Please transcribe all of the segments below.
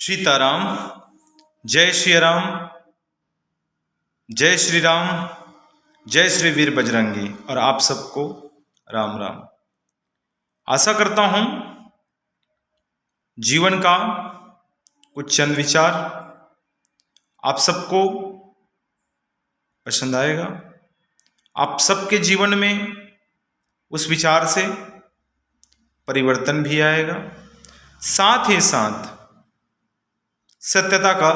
सीताराम। जय श्री राम। जय श्री राम। जय श्री वीर बजरंगी। और आप सबको राम राम। आशा करता हूं जीवन का कुछ चंद विचार आप सबको पसंद आएगा। आप सबके जीवन में उस विचार से परिवर्तन भी आएगा, साथ ही साथ सत्यता का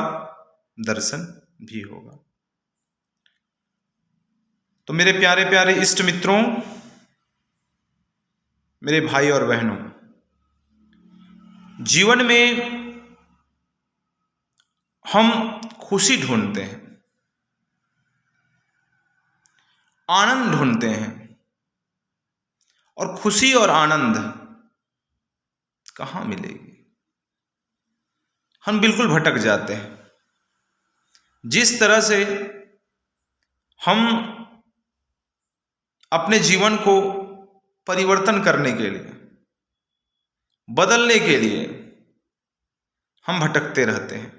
दर्शन भी होगा। तो मेरे प्यारे प्यारे इष्ट मित्रों, मेरे भाई और बहनों, जीवन में हम खुशी ढूंढते हैं, आनंद ढूंढते हैं, और खुशी और आनंद कहाँ मिलेगी? हम बिल्कुल भटक जाते हैं। जिस तरह से हम अपने जीवन को परिवर्तन करने के लिए, बदलने के लिए हम भटकते रहते हैं,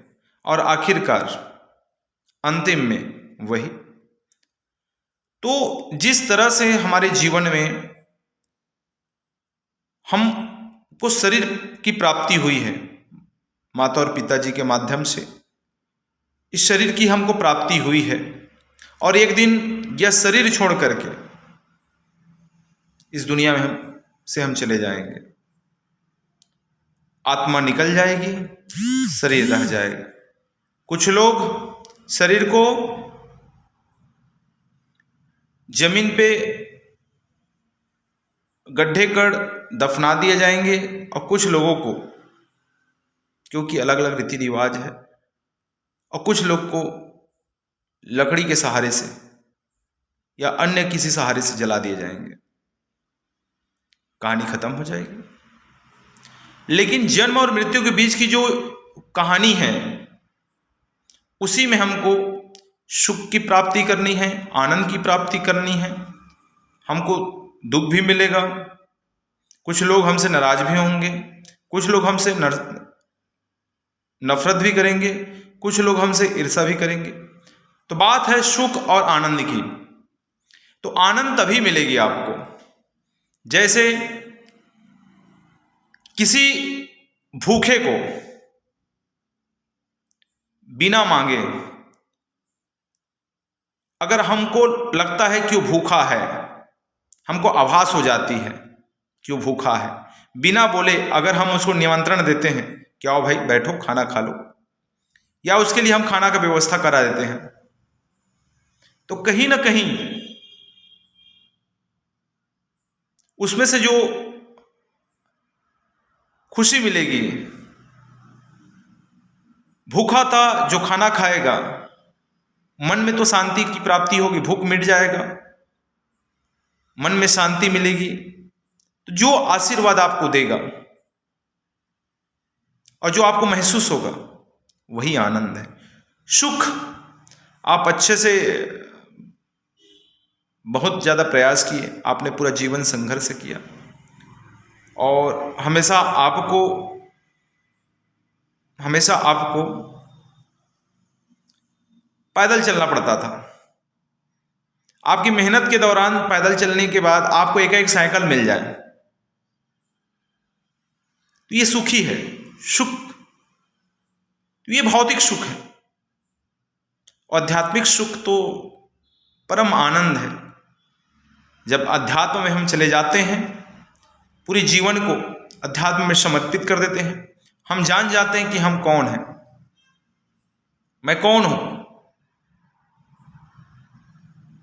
और आखिरकार अंतिम में वही। तो जिस तरह से हमारे जीवन में हमको शरीर की प्राप्ति हुई है, माता और पिताजी के माध्यम से इस शरीर की हमको प्राप्ति हुई है, और एक दिन यह शरीर छोड़ करके इस दुनिया में हम चले जाएंगे। आत्मा निकल जाएगी, शरीर रह जाएगा। कुछ लोग शरीर को जमीन पे गड्ढे कर दफना दिए जाएंगे, और कुछ लोगों को, क्योंकि अलग अलग रीति रिवाज है, और कुछ लोग को लकड़ी के सहारे से या अन्य किसी सहारे से जला दिए जाएंगे। कहानी खत्म हो जाएगी। लेकिन जन्म और मृत्यु के बीच की जो कहानी है, उसी में हमको सुख की प्राप्ति करनी है, आनंद की प्राप्ति करनी है। हमको दुख भी मिलेगा, कुछ लोग हमसे नाराज भी होंगे, कुछ लोग हमसे नफरत भी करेंगे, कुछ लोग हमसे ईर्ष्या भी करेंगे। तो बात है सुख और आनंद की। तो आनंद तभी मिलेगी आपको जैसे किसी भूखे को बिना मांगे, अगर हमको लगता है कि वो भूखा है, हमको आभास हो जाती है कि वो भूखा है, बिना बोले अगर हम उसको निमंत्रण देते हैं कि आओ भाई बैठो खाना खा लो, या उसके लिए हम खाना का व्यवस्था करा देते हैं, तो कहीं ना कहीं उसमें से जो खुशी मिलेगी, भूखा था जो खाना खाएगा, मन में तो शांति की प्राप्ति होगी, भूख मिट जाएगा, मन में शांति मिलेगी। तो जो आशीर्वाद आपको देगा और जो आपको महसूस होगा, वही आनंद है। सुख आप अच्छे से बहुत ज़्यादा प्रयास किए, आपने पूरा जीवन संघर्ष किया, और हमेशा आपको पैदल चलना पड़ता था। आपकी मेहनत के दौरान पैदल चलने के बाद आपको एक साइकिल मिल जाए, तो ये सुख ही है। सुख तो ये भौतिक सुख है। आध्यात्मिक सुख तो परम आनंद है। जब अध्यात्म में हम चले जाते हैं, पूरे जीवन को अध्यात्म में समर्पित कर देते हैं, हम जान जाते हैं कि हम कौन हैं। मैं कौन हूं?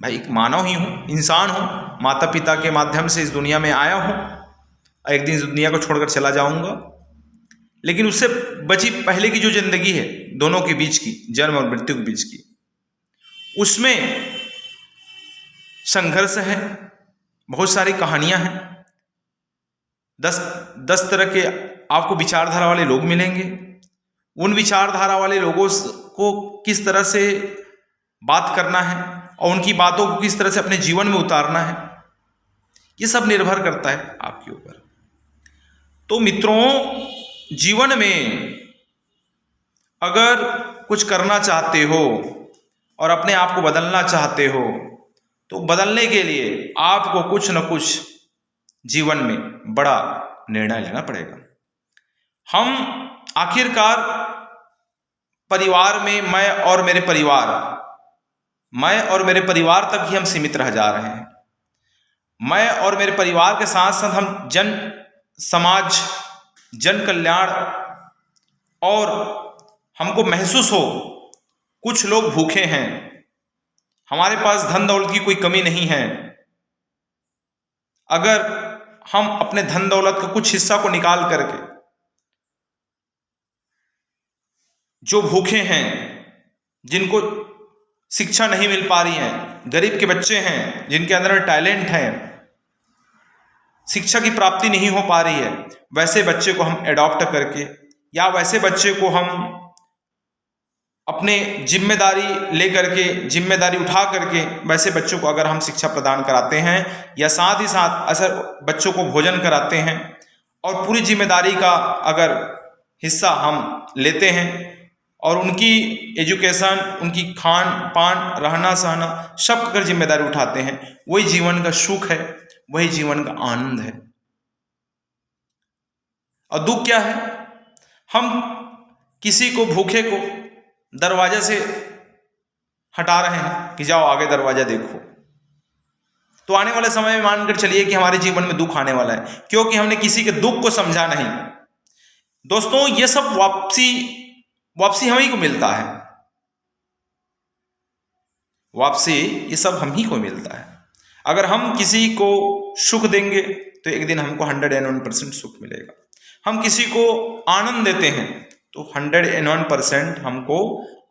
मैं एक मानव ही हूं, इंसान हूं, माता पिता के माध्यम से इस दुनिया में आया हूं, और एक दिन इस दुनिया को छोड़कर चला जाऊंगा। लेकिन उससे बची पहले की जो जिंदगी है, दोनों के बीच की, जन्म और मृत्यु के बीच की, उसमें संघर्ष है, बहुत सारी कहानियां हैं। 10 तरह के आपको विचारधारा वाले लोग मिलेंगे। उन विचारधारा वाले लोगों को किस तरह से बात करना है और उनकी बातों को किस तरह से अपने जीवन में उतारना है, ये सब निर्भर करता है आपके ऊपर। तो मित्रों, जीवन में अगर कुछ करना चाहते हो और अपने आप को बदलना चाहते हो तो बदलने के लिए आपको कुछ न कुछ जीवन में बड़ा निर्णय लेना पड़ेगा। हम आखिरकार परिवार में मैं और मेरे परिवार तक ही हम सीमित रह जा रहे हैं। मैं और मेरे परिवार के साथ साथ हम समाज, जन कल्याण, और हमको महसूस हो कुछ लोग भूखे हैं, हमारे पास धन दौलत की कोई कमी नहीं है, अगर हम अपने धन दौलत का कुछ हिस्सा को निकाल करके जो भूखे हैं, जिनको शिक्षा नहीं मिल पा रही है, गरीब के बच्चे हैं जिनके अंदर टैलेंट है, शिक्षा की प्राप्ति नहीं हो पा रही है, वैसे बच्चे को हम एडॉप्ट करके या वैसे बच्चे को हम अपने जिम्मेदारी उठा करके वैसे बच्चों को अगर हम शिक्षा प्रदान कराते हैं या साथ ही साथ ऐसे बच्चों को भोजन कराते हैं और पूरी जिम्मेदारी का अगर हिस्सा हम लेते हैं और उनकी एजुकेशन, उनकी खान पान, रहना सहना सब अगर जिम्मेदारी उठाते हैं, वही जीवन का सुख है, वही जीवन का आनंद है। और दुख क्या है, हम किसी को भूखे को दरवाजे से हटा रहे हैं कि जाओ आगे दरवाजा देखो, तो आने वाले समय में मानकर चलिए कि हमारे जीवन में दुख आने वाला है, क्योंकि हमने किसी के दुख को समझा नहीं। दोस्तों, ये सब वापसी हम ही को मिलता है, वापसी ये सब हम ही को मिलता है। अगर हम किसी को सुख देंगे तो एक दिन हमको 101% सुख मिलेगा। हम किसी को आनंद देते हैं तो 101% हमको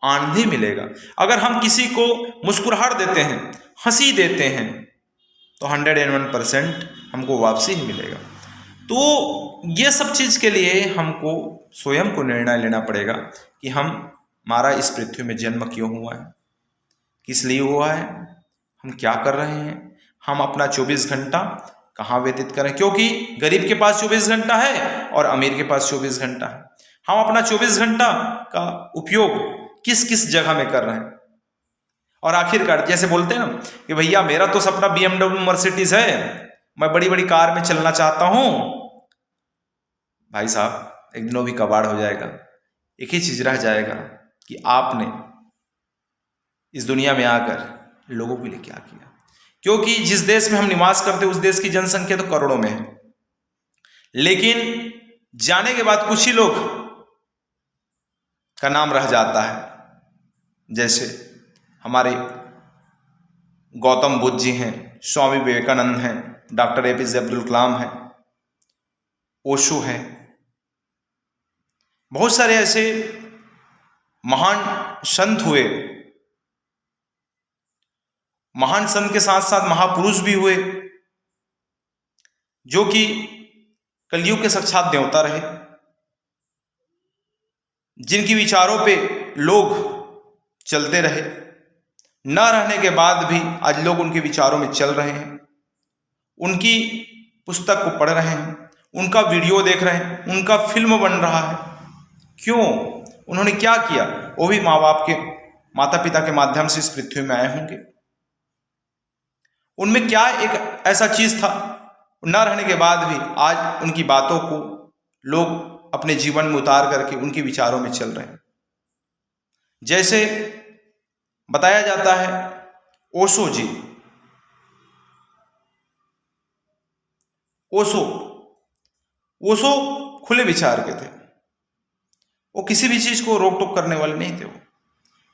आनंद ही मिलेगा। अगर हम किसी को मुस्कुराहट देते हैं, हंसी देते हैं, तो 101% हमको वापसी ही मिलेगा। तो ये सब चीज़ के लिए हमको स्वयं को निर्णय लेना पड़ेगा कि हमारा इस पृथ्वी में जन्म क्यों हुआ है, किस लिए हुआ है, हम क्या कर रहे हैं, हम अपना 24 घंटा कहाँ व्यतीत करें, क्योंकि गरीब के पास 24 घंटा है और अमीर के पास 24 घंटा है। हम अपना 24 घंटा का उपयोग किस किस जगह में कर रहे हैं। और आखिरकार जैसे बोलते हैं ना कि भैया मेरा तो सपना BMW मर्सिडीज है, मैं बड़ी बड़ी कार में चलना चाहता हूं। भाई साहब, एक दिन वो भी कबाड़ हो जाएगा। एक ही चीज रह जाएगा कि आपने इस दुनिया में आकर लोगों के लिए क्या किया। क्योंकि जिस देश में हम निवास करते हैं उस देश की जनसंख्या तो करोड़ों में है, लेकिन जाने के बाद कुछ ही लोग का नाम रह जाता है। जैसे हमारे गौतम बुद्ध जी हैं, स्वामी विवेकानंद हैं, डॉक्टर APJ अब्दुल कलाम हैं, ओशो हैं, बहुत सारे ऐसे महान संत हुए। महान संत के साथ साथ महापुरुष भी हुए जो कि कलयुग के साक्षात देवता रहे, जिनकी विचारों पे लोग चलते रहे, न रहने के बाद भी आज लोग उनके विचारों में चल रहे हैं, उनकी पुस्तक को पढ़ रहे हैं, उनका वीडियो देख रहे हैं, उनका फिल्म बन रहा है। क्यों? उन्होंने क्या किया? वो भी माता पिता के माध्यम से इस पृथ्वी में आए होंगे। उनमें क्या एक ऐसा चीज था, न रहने के बाद भी आज उनकी बातों को लोग अपने जीवन में उतार करके उनके विचारों में चल रहे हैं। जैसे बताया जाता है ओशो जी, ओशो खुले विचार के थे, वो किसी भी चीज को रोक टोक करने वाले नहीं थे। वो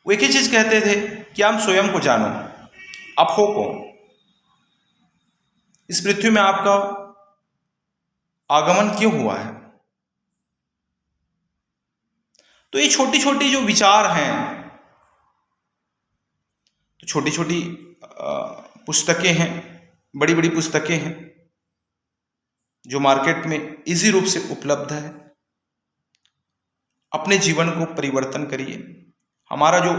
एक ही चीज कहते थे कि आप स्वयं को जानो, आप हो कौन, इस पृथ्वी में आपका आगमन क्यों हुआ है। तो ये छोटी छोटी जो विचार हैं, तो छोटी छोटी पुस्तकें हैं, बड़ी बड़ी पुस्तकें हैं जो मार्केट में इजी रूप से उपलब्ध है। अपने जीवन को परिवर्तन करिए। हमारा जो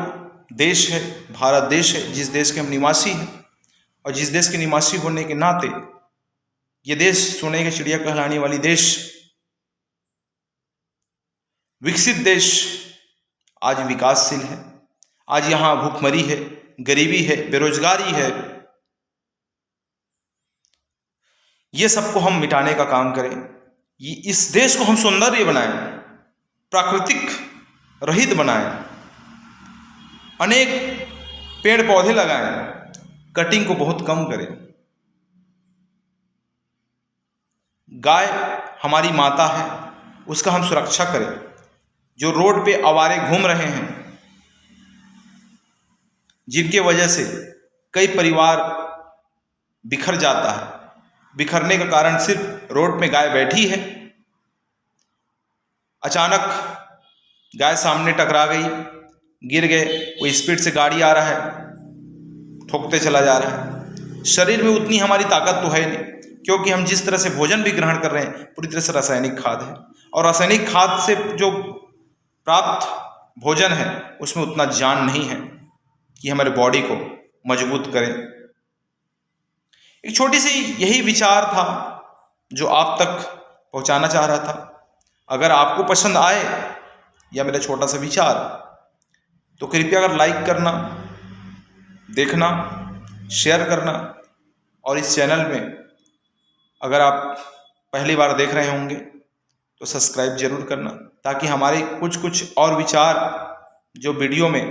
देश है, भारत देश है, जिस देश के हम निवासी हैं, और जिस देश के निवासी होने के नाते ये देश सोने की चिड़िया कहलाने वाली देश, विकसित देश, आज विकासशील है। आज यहाँ भूखमरी है, गरीबी है, बेरोजगारी है। ये सबको हम मिटाने का काम करें। इस देश को हम सौंदर्य बनाएं, प्राकृतिक रहित बनाएं, अनेक पेड़ पौधे लगाएं, कटिंग को बहुत कम करें। गाय हमारी माता है, उसका हम सुरक्षा करें। जो रोड पे आवारे घूम रहे हैं, जिनके वजह से कई परिवार बिखर जाता है, बिखरने का कारण सिर्फ रोड में गाय बैठी है, अचानक गाय सामने टकरा गई, गिर गए, कोई स्पीड से गाड़ी आ रहा है, ठोकते चला जा रहा है। शरीर में उतनी हमारी ताकत तो है नहीं, क्योंकि हम जिस तरह से भोजन भी ग्रहण कर रहे हैं पूरी तरह से रासायनिक खाद है, और रासायनिक खाद से जो प्राप्त भोजन है उसमें उतना जान नहीं है कि हमारे बॉडी को मजबूत करें। एक छोटी सी यही विचार था जो आप तक पहुंचाना चाह रहा था। अगर आपको पसंद आए या मेरा छोटा सा विचार, तो कृपया अगर लाइक करना, देखना, शेयर करना, और इस चैनल में अगर आप पहली बार देख रहे होंगे तो सब्सक्राइब जरूर करना, ताकि हमारे कुछ और विचार जो वीडियो में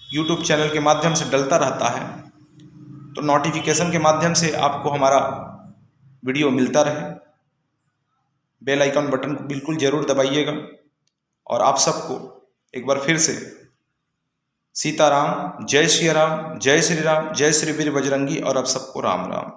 यूट्यूब चैनल के माध्यम से डलता रहता है, तो नोटिफिकेशन के माध्यम से आपको हमारा वीडियो मिलता रहे। बेल आइकन बटन को बिल्कुल ज़रूर दबाइएगा। और आप सबको एक बार फिर से सीताराम, जय श्री राम, जय श्री राम, जय श्री वीर बजरंगी, और आप सबको राम राम।